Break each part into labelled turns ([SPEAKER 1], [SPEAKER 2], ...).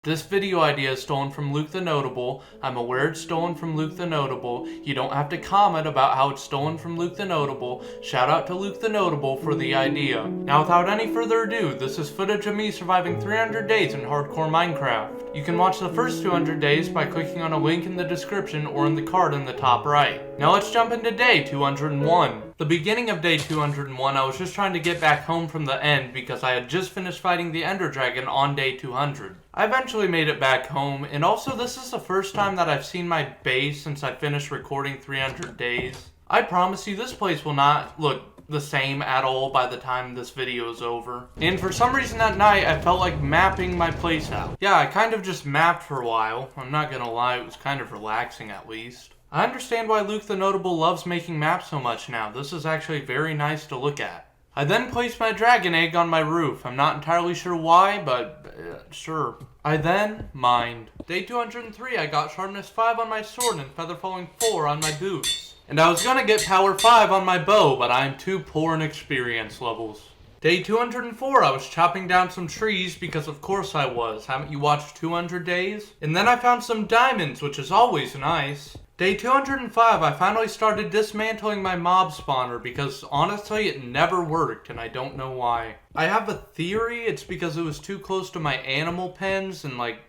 [SPEAKER 1] This video idea is stolen from Luke the Notable. I'm aware it's stolen from Luke the Notable. You don't have to comment about how it's stolen from Luke the Notable. Shout out to Luke the Notable for the idea. Now without any further ado, this is footage of me surviving 300 days in hardcore Minecraft. You can watch the first 200 days by clicking on a link in the description or in the card in the top right. Now let's jump into day 201. The beginning of day 201, I was just trying to get back home from the end because I had just finished fighting the Ender Dragon on day 200. I eventually made it back home, and also this is the first time that I've seen my base since I finished recording 300 days. I promise you this place will not look the same at all by the time this video is over. And for some reason that night, I felt like mapping my place out. Yeah, I kind of just mapped for a while. I'm not gonna lie, it was kind of relaxing at least. I understand why Luke the Notable loves making maps so much now. This is actually very nice to look at. I then placed my dragon egg on my roof. I'm not entirely sure why, but sure. I then mined. Day 203, I got sharpness 5 on my sword and feather falling 4 on my boots. And I was gonna get power 5 on my bow, but I'm too poor in experience levels. Day 204, I was chopping down some trees because of course I was. Haven't you watched 200 days? And then I found some diamonds, which is always nice. Day 205, I finally started dismantling my mob spawner because honestly it never worked and I don't know why. I have a theory it's because it was too close to my animal pens and like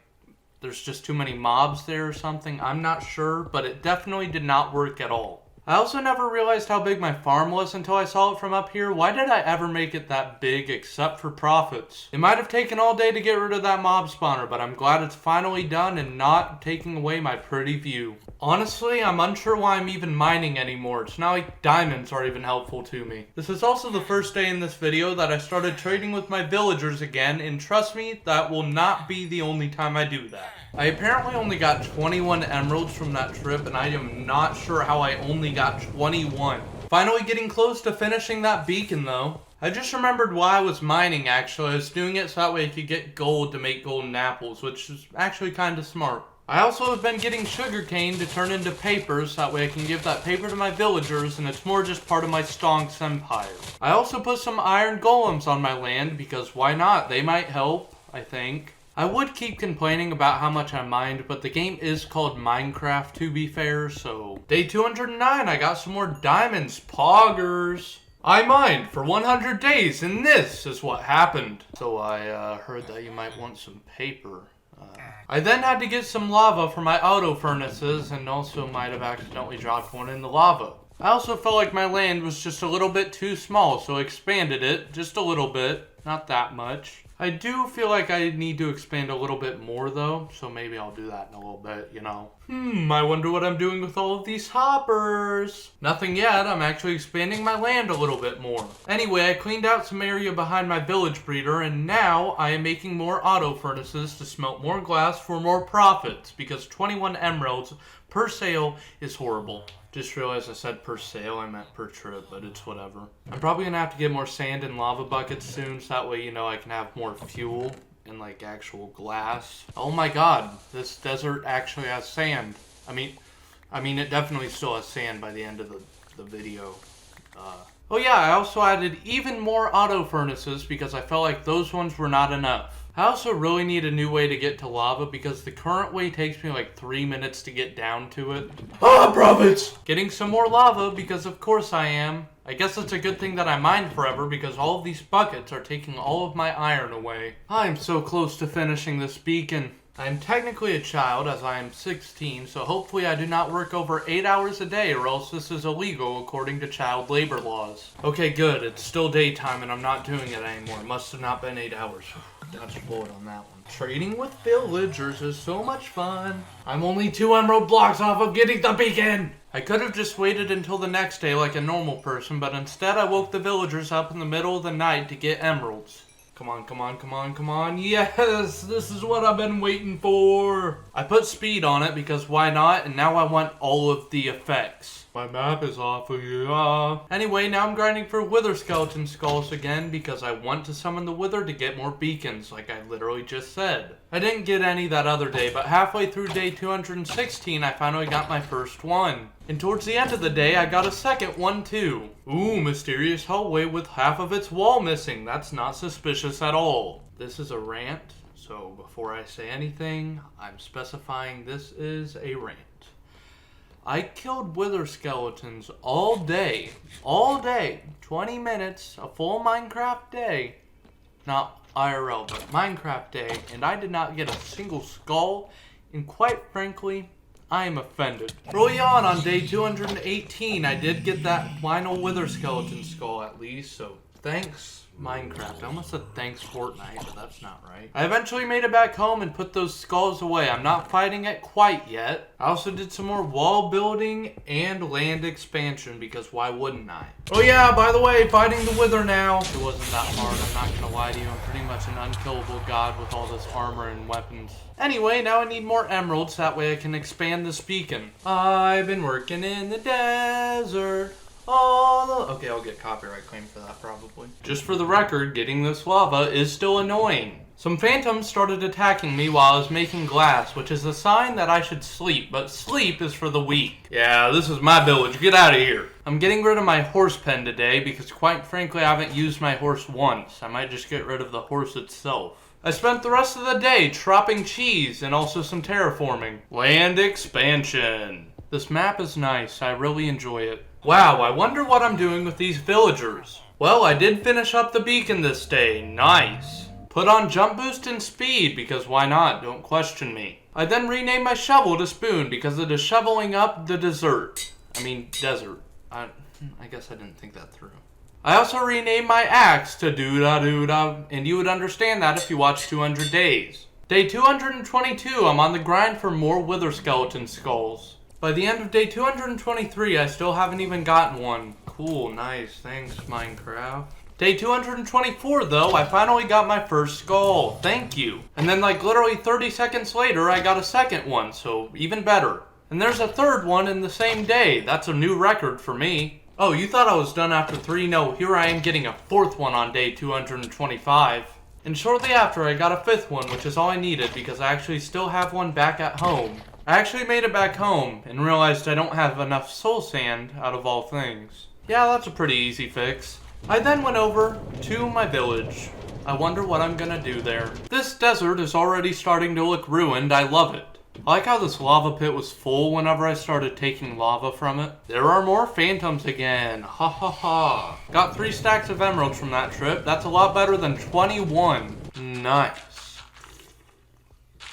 [SPEAKER 1] there's just too many mobs there or something. I'm not sure, but it definitely did not work at all. I also never realized how big my farm was until I saw it from up here. Why did I ever make it that big except for profits? It might have taken all day to get rid of that mob spawner, but I'm glad it's finally done and not taking away my pretty view. Honestly, I'm unsure why I'm even mining anymore. It's not like diamonds are even helpful to me. This is also the first day in this video that I started trading with my villagers again, and trust me, that will not be the only time I do that. I apparently only got 21 emeralds from that trip, and I am not sure how I only got 21. Finally getting close to finishing that beacon though. I just remembered why I was mining actually. I was doing it so that way I could get gold to make golden apples, which is actually kind of smart. I also have been getting sugarcane to turn into paper, so that way I can give that paper to my villagers and it's more just part of my stonks empire. I also put some iron golems on my land because why not? They might help, I think. I would keep complaining about how much I mined, but the game is called Minecraft to be fair, so... Day 209, I got some more diamonds, poggers. I mined for 100 days, and this is what happened. So I heard that you might want some paper. I then had to get some lava for my auto furnaces, and also might have accidentally dropped one in the lava. I also felt like my land was just a little bit too small, so I expanded it, just a little bit, not that much. I do feel like I need to expand a little bit more though, so maybe I'll do that in a little bit, you know. I wonder what I'm doing with all of these hoppers. Nothing yet, I'm actually expanding my land a little bit more. Anyway, I cleaned out some area behind my village breeder, and now I am making more auto furnaces to smelt more glass for more profits, because 21 emeralds per sale is horrible. Just realized I said per sale, I meant per trip, but it's whatever. I'm probably gonna have to get more sand and lava buckets soon, so that way, you know, I can have more fuel and like actual glass. Oh my god, this desert actually has sand. I mean, it definitely still has sand by the end of the video. Oh yeah, I also added even more auto furnaces because I felt like those ones were not enough. I also really need a new way to get to lava because the current way takes me like 3 minutes to get down to it. Profits! Getting some more lava because of course I am. I guess it's a good thing that I mined forever because all of these buckets are taking all of my iron away. I'm so close to finishing this beacon. I am technically a child as I am 16, so hopefully I do not work over 8 hours a day or else this is illegal according to child labor laws. Okay, good. It's still daytime and I'm not doing it anymore. It must have not been 8 hours. Dodged a bullet on that one. Trading with villagers is so much fun. I'm only 2 emerald blocks off of getting the beacon! I could have just waited until the next day like a normal person, but instead I woke the villagers up in the middle of the night to get emeralds. Come on, come on, come on, come on. Yes, this is what I've been waiting for. I put speed on it because why not? And now I want all of the effects. My map is off of you. Anyway, now I'm grinding for wither skeleton skulls again because I want to summon the wither to get more beacons, like I literally just said. I didn't get any that other day, but halfway through day 216, I finally got my first one. And towards the end of the day, I got a second one too. Ooh, mysterious hallway with half of its wall missing. That's not suspicious at all. This is a rant, So before I say anything, I'm specifying this is a rant. I killed wither skeletons all day, 20 minutes, a full Minecraft day, not IRL, but Minecraft day, and I did not get a single skull, and quite frankly, I am offended. Early on day 218, I did get that final wither skeleton skull at least, so thanks Minecraft. I almost said thanks Fortnite, but that's not right. I eventually made it back home and put those skulls away. I'm not fighting it quite yet. I also did some more wall building and land expansion because why wouldn't I? Oh yeah, by the way, fighting the wither now. It wasn't that hard, I'm not gonna lie to you. I'm pretty much an unkillable god with all this armor and weapons. Anyway, now I need more emeralds, that way I can expand this beacon. I've been working in the desert. Okay, I'll get copyright claim for that probably. Just for the record, getting this lava is still annoying. Some phantoms started attacking me while I was making glass, which is a sign that I should sleep, but sleep is for the weak. Yeah, this is my village, get out of here. I'm getting rid of my horse pen today because quite frankly I haven't used my horse once. I might just get rid of the horse itself. I spent the rest of the day chopping cheese and also some terraforming. Land expansion. This map is nice, I really enjoy it. Wow, I wonder what I'm doing with these villagers. Well, I did finish up the beacon this day. Nice. Put on jump boost and speed, because why not? Don't question me. I then renamed my shovel to Spoon, because it is shoveling up the desert. I guess I didn't think that through. I also renamed my axe to Doodah, and you would understand that if you watched 200 days. Day 222, I'm on the grind for more wither skeleton skulls. By the end of day 223, I still haven't even gotten one. Cool, nice, thanks Minecraft. Day 224 though, I finally got my first skull, thank you. And then like literally 30 seconds later, I got a second one, so even better. And there's a third one in the same day, that's a new record for me. Oh, you thought I was done after 3? No, here I am getting a fourth one on day 225. And shortly after, I got a fifth one, which is all I needed because I actually still have one back at home. I actually made it back home and realized I don't have enough soul sand out of all things. Yeah, that's a pretty easy fix. I then went over to my village. I wonder what I'm gonna do there. This desert is already starting to look ruined. I love it. I like how this lava pit was full whenever I started taking lava from it. There are more phantoms again. Ha ha ha. Got 3 stacks of emeralds from that trip. That's a lot better than 21. Nice.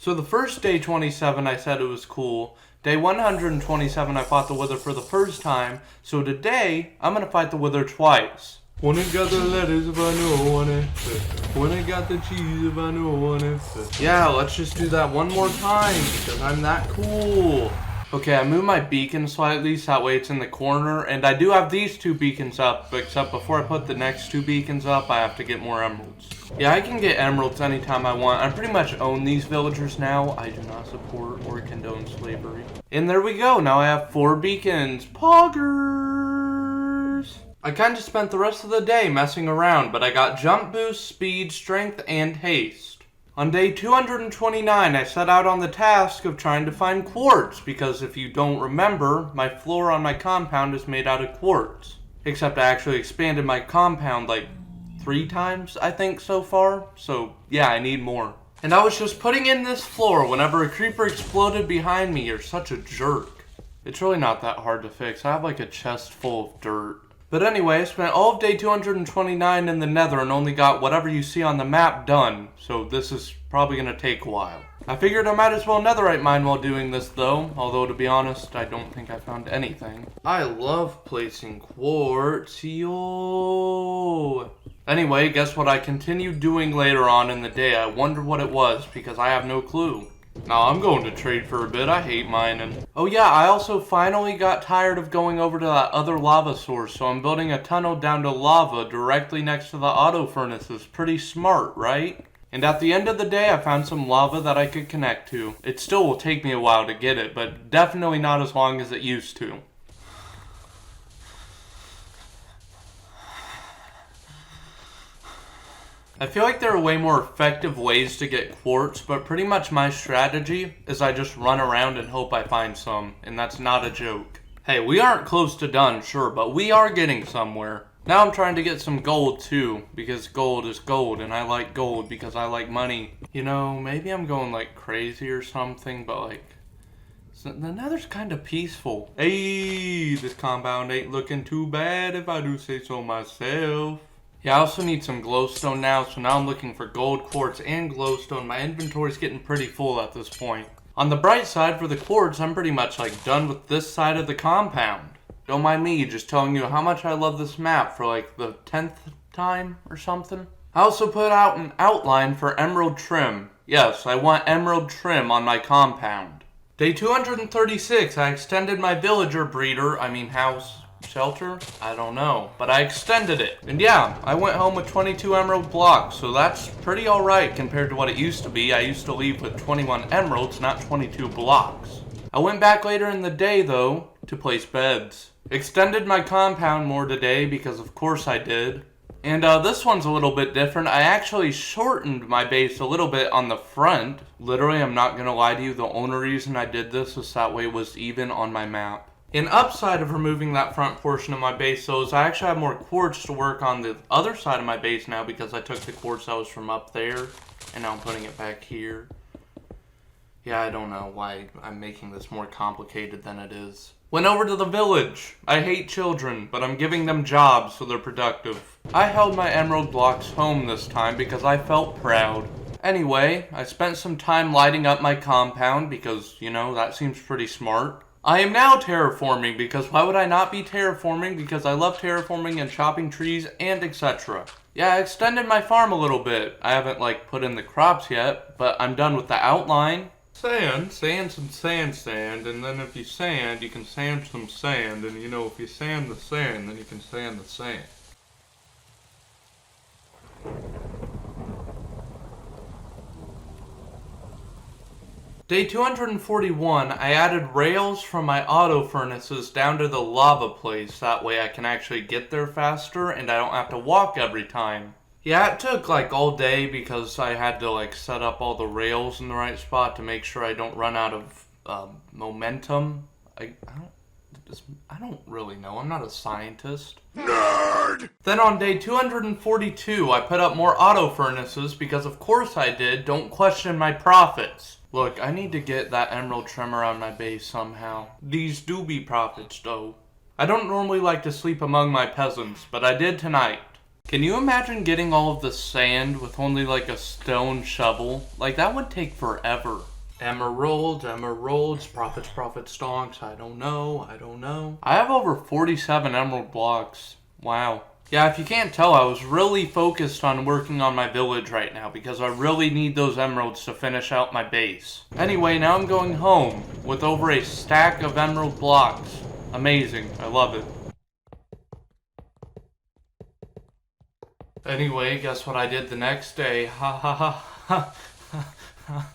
[SPEAKER 1] So the first day 27 I said it was cool. Day 127 I fought the wither for the first time. So today I'm gonna fight the wither twice. When I got the letters if I know on it. When I got the cheese if I know on it. Yeah, let's just do that one more time because I'm that cool. Okay, I moved my beacon slightly so that way it's in the corner. And I do have these 2 beacons up, except before I put the next 2 beacons up, I have to get more emeralds. Yeah, I can get emeralds anytime I want. I pretty much own these villagers now. I do not support or condone slavery. And there we go. Now I have 4 beacons. Poggers! I kind of spent the rest of the day messing around, but I got jump boost, speed, strength, and haste. On day 229, I set out on the task of trying to find quartz, because if you don't remember, my floor on my compound is made out of quartz. Except I actually expanded my compound like 3 times, I think, so far. So, yeah, I need more. And I was just putting in this floor whenever a creeper exploded behind me. You're such a jerk. It's really not that hard to fix. I have like a chest full of dirt. But anyway, I spent all of day 229 in the Nether and only got whatever you see on the map done. So this is probably going to take a while. I figured I might as well netherite mine while doing this though. Although to be honest, I don't think I found anything. I love placing quartz. Yo. Anyway, guess what I continued doing later on in the day? I wonder what it was because I have no clue. Now I'm going to trade for a bit. I hate mining. Oh yeah, I also finally got tired of going over to that other lava source, so I'm building a tunnel down to lava directly next to the auto furnaces. Pretty smart, right? And at the end of the day, I found some lava that I could connect to. It still will take me a while to get it, but definitely not as long as it used to. I feel like there are way more effective ways to get quartz, but pretty much my strategy is I just run around and hope I find some, and that's not a joke. Hey, we aren't close to done, sure, but we are getting somewhere. Now I'm trying to get some gold too, because gold is gold, and I like gold because I like money. You know, maybe I'm going like crazy or something, but like, the Nether's kind of peaceful. Hey, this compound ain't looking too bad if I do say so myself. Yeah, I also need some glowstone now, so now I'm looking for gold, quartz, and glowstone. My inventory's getting pretty full at this point. On the bright side, for the quartz, I'm pretty much like done with this side of the compound. Don't mind me just telling you how much I love this map for like the 10th time or something. I also put out an outline for emerald trim. Yes, I want emerald trim on my compound. Day 236, I extended my villager breeder, house, shelter? I don't know, but I extended it. And yeah, I went home with 22 emerald blocks, so that's pretty alright compared to what it used to be. I used to leave with 21 emeralds, not 22 blocks. I went back later in the day though, to place beds. Extended my compound more today because of course I did. And this one's a little bit different. I actually shortened my base a little bit on the front. Literally, I'm not gonna lie to you, the only reason I did this was that way it was even on my map. An upside of removing that front portion of my base though is I actually have more quartz to work on the other side of my base now because I took the quartz that was from up there and now I'm putting it back here. Yeah, I don't know why I'm making this more complicated than it is. Went over to the village. I hate children, but I'm giving them jobs so they're productive. I held my emerald blocks home this time because I felt proud. Anyway, I spent some time lighting up my compound because, you know, that seems pretty smart. I am now terraforming because why would I not be terraforming? Because I love terraforming and chopping trees and etc. Yeah, I extended my farm a little bit. I haven't like put in the crops yet, but I'm done with the outline. Sand, some sand, and then if you sand, you can sand some sand, and you know, if you sand the sand, then you can sand the sand. Day 241, I added rails from my auto furnaces down to the lava place, that way I can actually get there faster and I don't have to walk every time. Yeah, it took like all day because I had to like set up all the rails in the right spot to make sure I don't run out of momentum. I don't really know. I'm not a scientist. Nerd! Then on day 242, I put up more auto furnaces because of course I did. Don't question my profits. Look, I need to get that emerald trim around my base somehow. These do be profits though. I don't normally like to sleep among my peasants, but I did tonight. Can you imagine getting all of the sand with only like a stone shovel? Like that would take forever. Emeralds, profits, stonks, I don't know. I have over 47 emerald blocks. Wow. Yeah, if you can't tell, I was really focused on working on my village right now because I really need those emeralds to finish out my base. Anyway, now I'm going home with over a stack of emerald blocks. Amazing, I love it. Anyway, guess what I did the next day? Ha ha ha ha ha.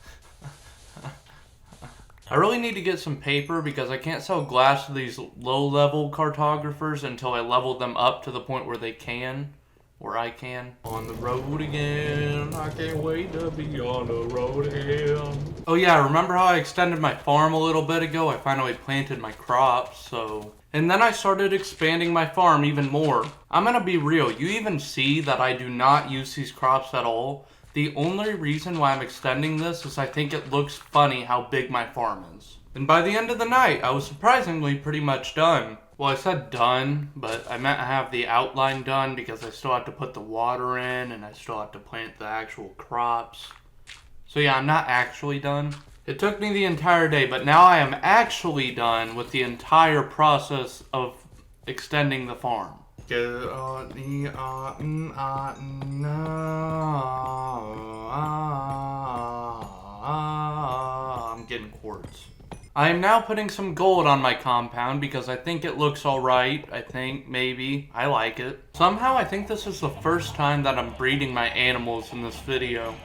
[SPEAKER 1] I really need to get some paper because I can't sell glass to these low-level cartographers until I level them up to the point where they can, or I can. On the road again, I can't wait to be on the road again. Oh yeah, remember how I extended my farm a little bit ago? I finally planted my crops, so... And then I started expanding my farm even more. I'm gonna be real, you even see that I do not use these crops at all. The only reason why I'm extending this is I think it looks funny how big my farm is. And by the end of the night, I was surprisingly pretty much done. Well, I said done, but I meant I have the outline done because I still have to put the water in and I still have to plant the actual crops. So yeah, I'm not actually done. It took me the entire day, but now I am actually done with the entire process of extending the farm. I'm getting quartz. I am now putting some gold on my compound because I think it looks alright. Maybe. I like it. Somehow I think this is the first time that I'm breeding my animals in this video.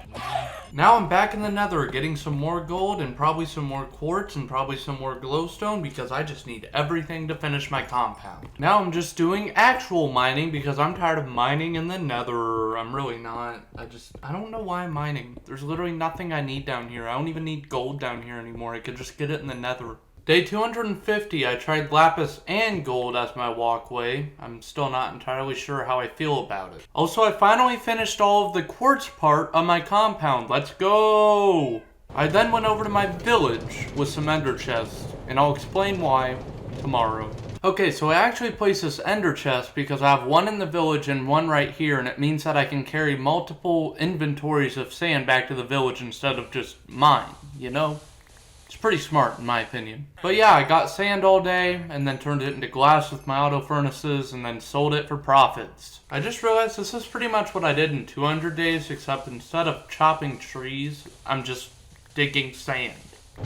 [SPEAKER 1] Now I'm back in the Nether getting some more gold and probably some more quartz and probably some more glowstone because I just need everything to finish my compound. Now I'm just doing actual mining because I'm tired of mining in the Nether. I'm really not. I don't know why I'm mining. There's literally nothing I need down here. I don't even need gold down here anymore. I could just get it in the Nether. Day 250, I tried lapis and gold as my walkway. I'm still not entirely sure how I feel about it. Also, I finally finished all of the quartz part of my compound. Let's go! I then went over to my village with some ender chests, and I'll explain why tomorrow. Okay, so I actually placed this ender chest because I have one in the village and one right here, and it means that I can carry multiple inventories of sand back to the village instead of just mine, you know? It's pretty smart in my opinion. But yeah, I got sand all day and then turned it into glass with my auto furnaces and then sold it for profits. I just realized this is pretty much what I did in 200 days, except instead of chopping trees, I'm just digging sand.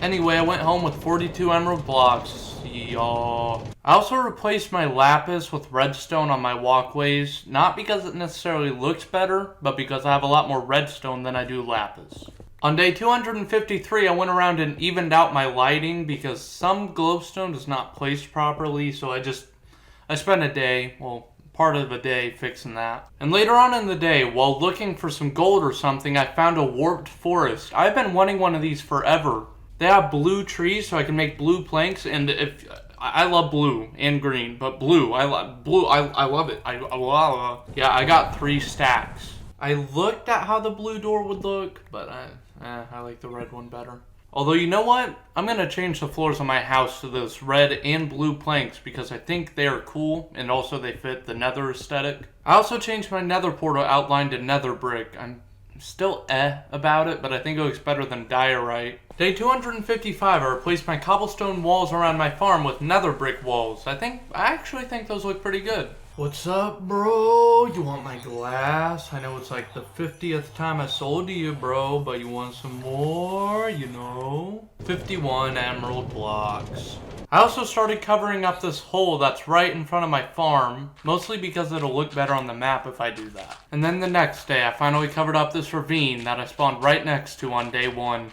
[SPEAKER 1] Anyway, I went home with 42 emerald blocks, y'all. I also replaced my lapis with redstone on my walkways, not because it necessarily looks better, but because I have a lot more redstone than I do lapis. On day 253, I went around and evened out my lighting because some glowstone is not placed properly, so I spent a day, well, part of a day fixing that. And later on in the day, while looking for some gold or something, I found a warped forest. I've been wanting one of these forever. They have blue trees, so I can make blue planks, and if I love blue and green, but blue, I love it. Yeah, I got 3 stacks. I looked at how the blue door would look, but I like the red one better. Although, you know what? I'm going to change the floors of my house to those red and blue planks because I think they are cool and also they fit the nether aesthetic. I also changed my nether portal outline to nether brick. I'm still about it, but I think it looks better than diorite. Day 255, I replaced my cobblestone walls around my farm with nether brick walls. I actually think those look pretty good. What's up, bro? You want my glass? I know it's like the 50th time I sold to you, bro, but you want some more, you know? 51 emerald blocks. I also started covering up this hole that's right in front of my farm, mostly because it'll look better on the map if I do that. And then the next day, I finally covered up this ravine that I spawned right next to on day 1.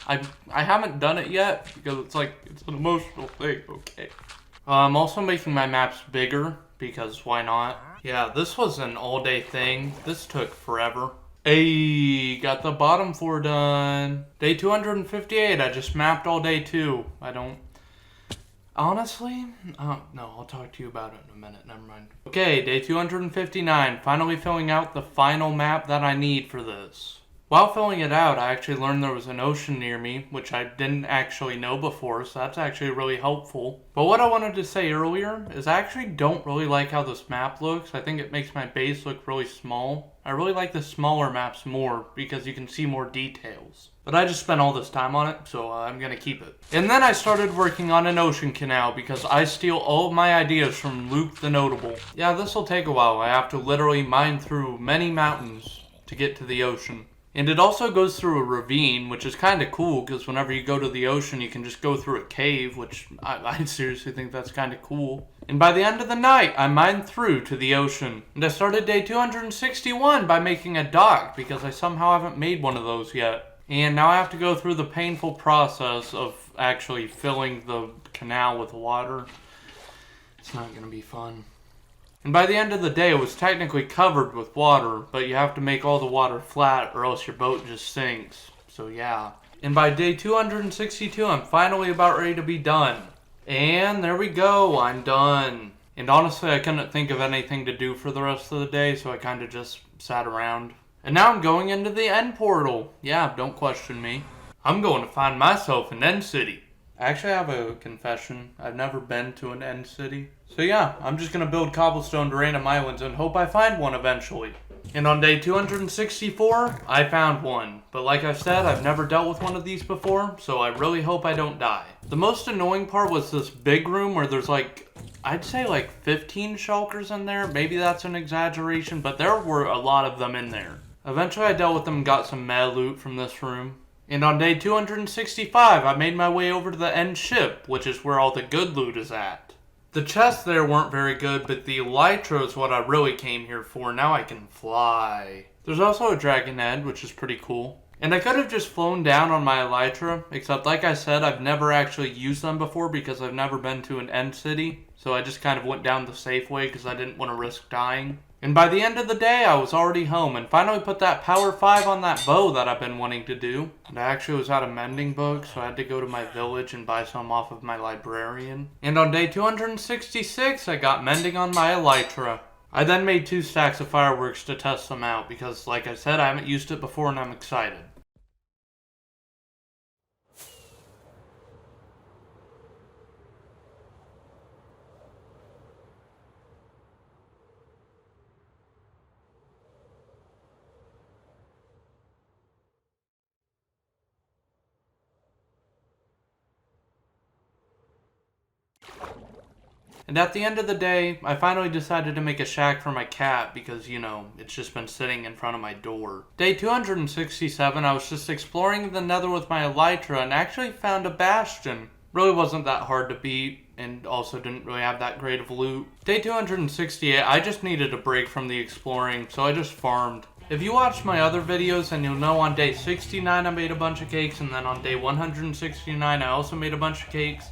[SPEAKER 1] I haven't done it yet because it's an emotional thing, okay? I'm also making my maps bigger because why not? Yeah, this was an all-day thing. This took forever. Hey, got the bottom floor done. Day 258, I just mapped all day too. Honestly, no, I'll talk to you about it in a minute, never mind. Okay, day 259, finally filling out the final map that I need for this. While filling it out, I actually learned there was an ocean near me, which I didn't actually know before, so that's actually really helpful. But what I wanted to say earlier is I actually don't really like how this map looks. I think it makes my base look really small. I really like the smaller maps more because you can see more details. But I just spent all this time on it, so I'm gonna keep it. And then I started working on an ocean canal because I steal all of my ideas from Luke the Notable. Yeah, this will take a while. I have to literally mine through many mountains to get to the ocean. And it also goes through a ravine, which is kind of cool because whenever you go to the ocean, you can just go through a cave, which I seriously think that's kind of cool. And by the end of the night, I mined through to the ocean. And I started day 261 by making a dock because I somehow haven't made one of those yet. And now I have to go through the painful process of actually filling the canal with water. It's not going to be fun. And by the end of the day, it was technically covered with water, but you have to make all the water flat or else your boat just sinks. So yeah. And by day 262, I'm finally about ready to be done. And there we go, I'm done. And honestly, I couldn't think of anything to do for the rest of the day, so I kind of just sat around. And now I'm going into the end portal. Yeah, don't question me. I'm going to find myself an end city. I actually have a confession. I've never been to an end city. So yeah, I'm just going to build cobblestone to random islands and hope I find one eventually. And on day 264, I found one. But like I said, I've never dealt with one of these before, so I really hope I don't die. The most annoying part was this big room where there's I'd say 15 shulkers in there. Maybe that's an exaggeration, but there were a lot of them in there. Eventually I dealt with them and got some mad loot from this room. And on day 265, I made my way over to the end ship, which is where all the good loot is at. The chests there weren't very good, but the elytra is what I really came here for. Now I can fly. There's also a dragon head, which is pretty cool. And I could have just flown down on my elytra, except like I said, I've never actually used them before because I've never been to an end city. So I just kind of went down the safe way because I didn't want to risk dying. And by the end of the day, I was already home and finally put that power 5 on that bow that I've been wanting to do. And I actually was out of mending books, so I had to go to my village and buy some off of my librarian. And on day 266, I got mending on my elytra. I then made 2 stacks of fireworks to test them out because, like I said, I haven't used it before and I'm excited. And at the end of the day, I finally decided to make a shack for my cat because, you know, it's just been sitting in front of my door. Day 267, I was just exploring the Nether with my elytra and actually found a bastion. Really wasn't that hard to beat and also didn't really have that great of loot. Day 268, I just needed a break from the exploring, so I just farmed. If you watched my other videos, then you'll know on day 69 I made a bunch of cakes, and then on day 169 I also made a bunch of cakes.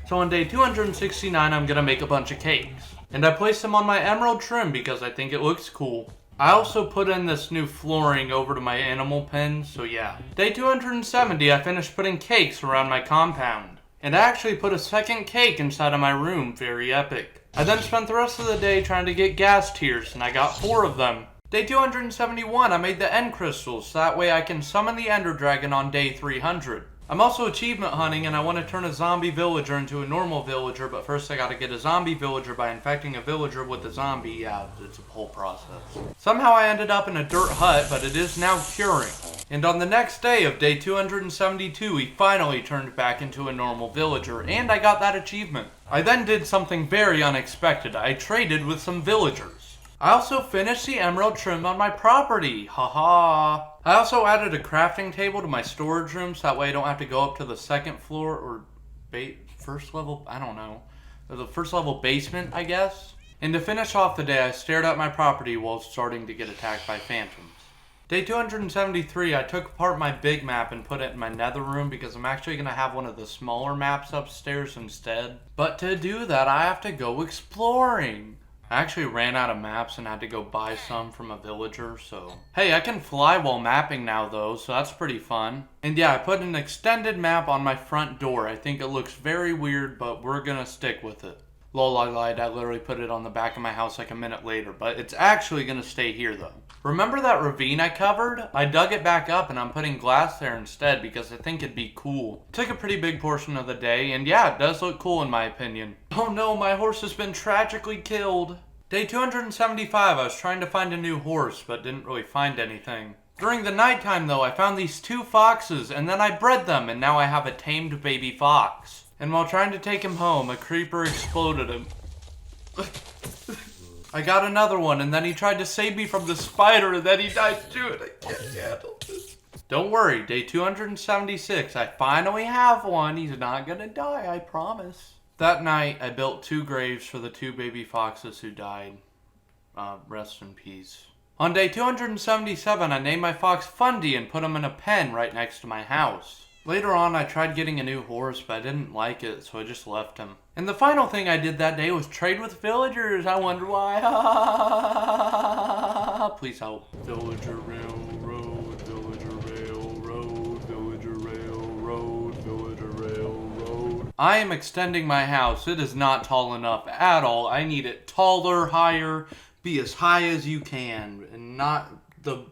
[SPEAKER 1] So on day 269, I'm gonna make a bunch of cakes. And I placed them on my emerald trim because I think it looks cool. I also put in this new flooring over to my animal pen, so yeah. Day 270, I finished putting cakes around my compound. And I actually put a second cake inside of my room, very epic. I then spent the rest of the day trying to get gas tiers, and I got 4 of them. Day 271, I made the end crystals, so that way I can summon the ender dragon on day 300. I'm also achievement hunting and I want to turn a zombie villager into a normal villager, but first I gotta get a zombie villager by infecting a villager with a zombie. Yeah, it's a whole process. Somehow I ended up in a dirt hut, but it is now curing. And on the next day of day 272, he finally turned back into a normal villager, and I got that achievement. I then did something very unexpected. I traded with some villagers. I also finished the emerald trim on my property. Haha. I also added a crafting table to my storage room so that way I don't have to go up to the second floor or first level, I don't know. The first level basement, I guess. And to finish off the day, I stared at my property while starting to get attacked by phantoms. Day 273, I took apart my big map and put it in my nether room because I'm actually going to have one of the smaller maps upstairs instead. But to do that, I have to go exploring. I actually ran out of maps and had to go buy some from a villager, so... Hey, I can fly while mapping now though, so that's pretty fun. And yeah, I put an extended map on my front door. I think it looks very weird, but we're gonna stick with it. Lol, I lied. I literally put it on the back of my house like a minute later, but it's actually gonna stay here though. Remember that ravine I covered? I dug it back up and I'm putting glass there instead because I think it'd be cool. It took a pretty big portion of the day, and yeah, it does look cool in my opinion. Oh no, my horse has been tragically killed. Day 275, I was trying to find a new horse, but didn't really find anything. During the nighttime though, I found these 2 foxes, and then I bred them, and now I have a tamed baby fox. And while trying to take him home, a creeper exploded him. I got another one, and then he tried to save me from the spider, and then he died too, and I can't handle this. Don't worry, day 276, I finally have one. He's not gonna die, I promise. That night, I built 2 graves for the 2 baby foxes who died. Rest in peace. On day 277, I named my fox Fundy and put him in a pen right next to my house. Later on, I tried getting a new horse, but I didn't like it, so I just left him. And the final thing I did that day was trade with villagers. I wonder why. Please help. Villager railroad, villager railroad, villager railroad, villager railroad. I am extending my house. It is not tall enough at all. I need it taller, higher, be as high as you can, and not the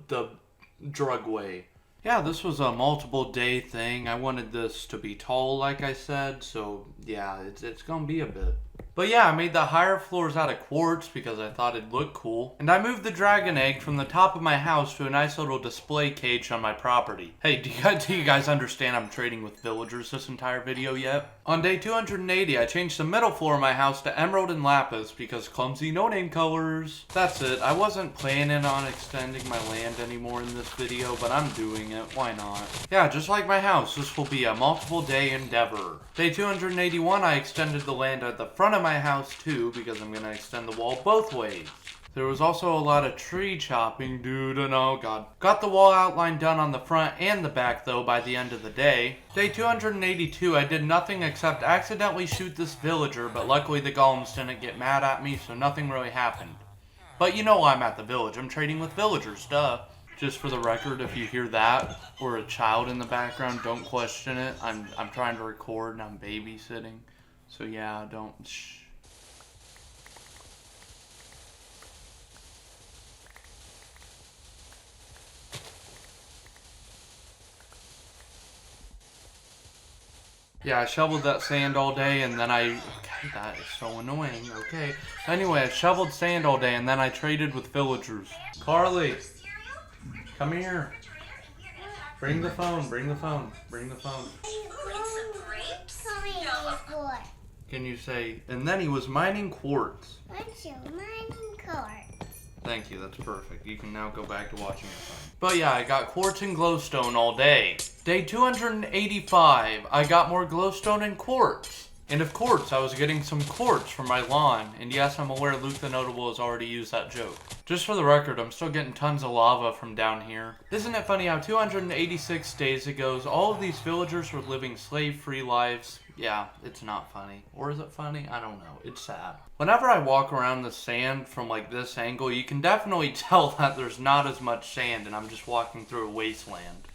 [SPEAKER 1] drug way. Yeah, this was a multiple day thing. I wanted this to be tall, like I said, so yeah, it's gonna be a bit. But yeah, I made the higher floors out of quartz because I thought it'd look cool. And I moved the dragon egg from the top of my house to a nice little display cage on my property. Hey, do you guys understand I'm trading with villagers this entire video yet? On day 280, I changed the middle floor of my house to emerald and lapis because Clumsy no-name colors. That's it. I wasn't planning on extending my land anymore in this video, but I'm doing it. Why not? Yeah, just like my house, this will be a multiple day endeavor. Day 281, I extended the land at the front of my house too because I'm gonna extend the wall both ways. There was also a lot of tree chopping, dude, and oh god. Got the wall outline done on the front and the back though by the end of the day. Day 282, I did nothing except accidentally shoot this villager, but luckily the golems didn't get mad at me, so nothing really happened. But you know I'm at the village. I'm trading with villagers, duh. Just for the record, if you hear that or a child in the background, don't question it. I'm trying to record and I'm babysitting. So yeah, don't shh. Yeah, I shoveled that sand all day and then okay, that is so annoying, okay. Anyway, I shoveled sand all day and then I traded with villagers. Carly, come here. Bring the phone, bring the phone, bring the phone. Can you say, and then he was mining quartz.
[SPEAKER 2] Mining quartz.
[SPEAKER 1] Thank you, that's perfect. You can now go back to watching your phone. But yeah, I got quartz and glowstone all day. Day 285, I got more glowstone and quartz. And of course, I was getting some quartz for my lawn. And yes, I'm aware Luke the Notable has already used that joke. Just for the record, I'm still getting tons of lava from down here. Isn't it funny how 286 days ago, all of these villagers were living slave-free lives? Yeah, it's not funny. Or is it funny? I don't know. It's sad. Whenever I walk around the sand from like this angle, you can definitely tell that there's not as much sand and I'm just walking through a wasteland.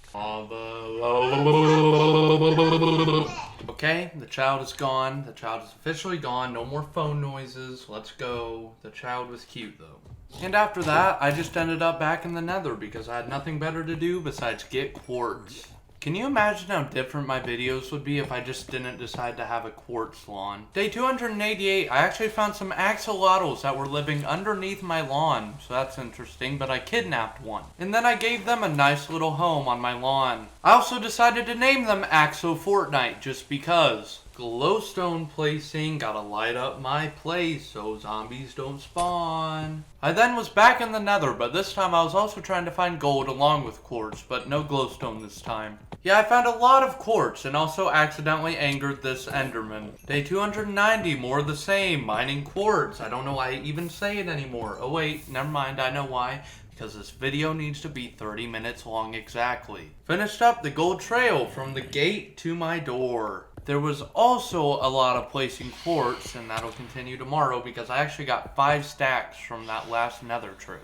[SPEAKER 1] Okay, the child is gone. The child is officially gone. No more phone noises. Let's go. The child was cute though. And after that, I just ended up back in the Nether because I had nothing better to do besides get quartz. Can you imagine how different my videos would be if I just didn't decide to have a quartz lawn? Day 288, I actually found some axolotls that were living underneath my lawn, so that's interesting, but I kidnapped one. And then I gave them a nice little home on my lawn. I also decided to name them Axo Fortnite, just because. Glowstone placing, gotta light up my place so zombies don't spawn. I then was back in the Nether, but this time I was also trying to find gold along with quartz, but no glowstone this time. Yeah, I found a lot of quartz and also accidentally angered this enderman. Day 290, more of the same, mining quartz. I don't know why I even say it anymore. Oh wait, never mind, I know why. Because this video needs to be 30 minutes long exactly. Finished up the gold trail from the gate to my door. There was also a lot of placing quartz, and that'll continue tomorrow because I actually got 5 stacks from that last Nether trip.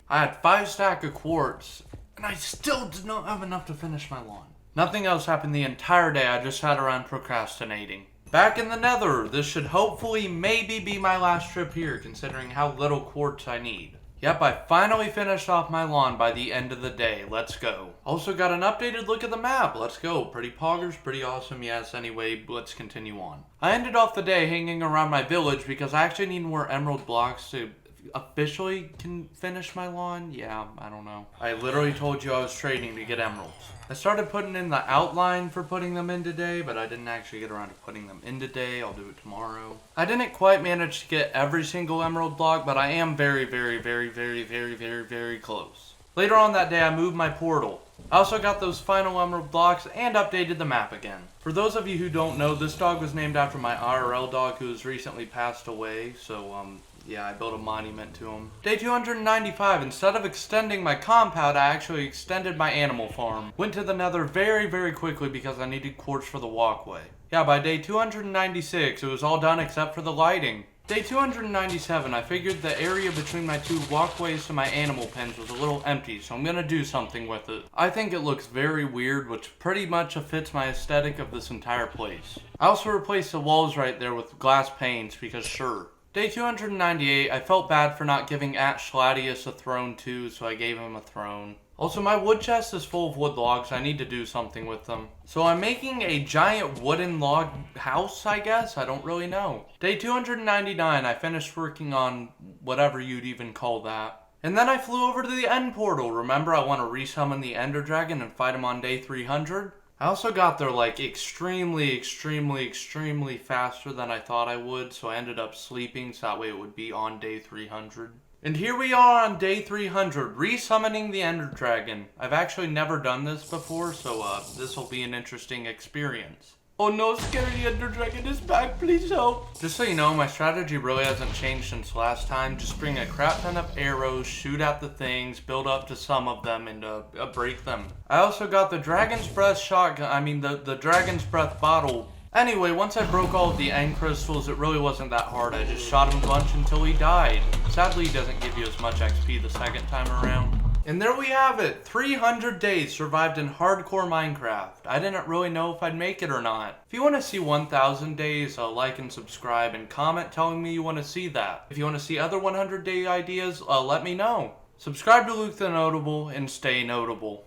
[SPEAKER 1] I had 5 stacks of quartz, and I still did not have enough to finish my lawn. Nothing else happened the entire day, I just sat around procrastinating. Back in the Nether, this should hopefully maybe be my last trip here, considering how little quartz I need. Yep, I finally finished off my lawn by the end of the day. Let's go. Also got an updated look at the map. Let's go. Pretty poggers, pretty awesome. Yes, anyway, let's continue on. I ended off the day hanging around my village because I actually need more emerald blocks to officially can finish my lawn. Yeah, I don't know. I literally told you I was trading to get emeralds. I started putting in the outline for putting them in today, but I didn't actually get around to putting them in today. I'll do it tomorrow. I didn't quite manage to get every single emerald block, but I am very close. Later on that day, I moved my portal. I also got those final emerald blocks and updated the map again. For those of you who don't know, this dog was named after my IRL dog who has recently passed away, so yeah, I built a monument to him. Day 295, instead of extending my compound, I actually extended my animal farm. Went to the Nether very quickly because I needed quartz for the walkway. Yeah, by day 296, it was all done except for the lighting. Day 297, I figured the area between my 2 walkways to my animal pens was a little empty, so I'm gonna do something with it. I think it looks very weird, which pretty much fits my aesthetic of this entire place. I also replaced the walls right there with glass panes because sure. Day 298, I felt bad for not giving Ash Gladius a throne too, so I gave him a throne. Also, my wood chest is full of wood logs. I need to do something with them. So I'm making a giant wooden log house, I guess? I don't really know. Day 299, I finished working on whatever you'd even call that. And then I flew over to the end portal. Remember, I want to resummon the Ender Dragon and fight him on day 300? I also got there like extremely faster than I thought I would, so I ended up sleeping so that way it would be on day 300. And here we are on day 300, resummoning the Ender Dragon. I've actually never done this before, so this will be an interesting experience. Oh no, scary Ender Dragon is back, please help. Just so you know, my strategy really hasn't changed since last time. Just bring a crap ton of arrows, shoot at the things, build up to some of them, and break them. I also got the Dragon's Breath shotgun, the Dragon's Breath bottle Anyway, once I broke all of the end crystals, it really wasn't that hard. I just shot him a bunch until he died. Sadly, he doesn't give you as much XP the second time around. And there we have it, 300 days survived in hardcore Minecraft. I didn't really know if I'd make it or not. If you want to see 1,000 days, like and subscribe and comment telling me you want to see that. If you want to see other 100 day ideas, let me know. Subscribe to Luke the Notable and stay notable.